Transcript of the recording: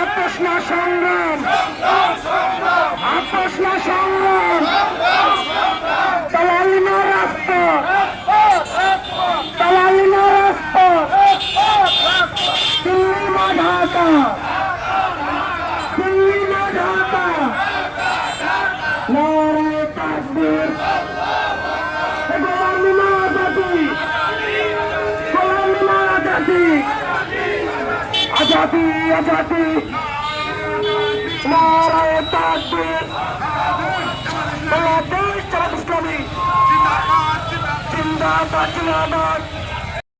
আপোষ না সংগ্রাম, আপোষ না সংগ্রাম, দালালি না রাষ্ট্র, দালালি না রাষ্ট্র, দিল্লি না ঢাকা, দিল্লি না ঢাকা, নারায়ে তাকবীর, গোলামি না আজাদি, গোলামি না আজাদি, আজাদি আজাদি, নারায়ে তাকবীর, বাংলাদেশ জামাত ইসলামী জিন্দাবাদ জিন্দাবাদ।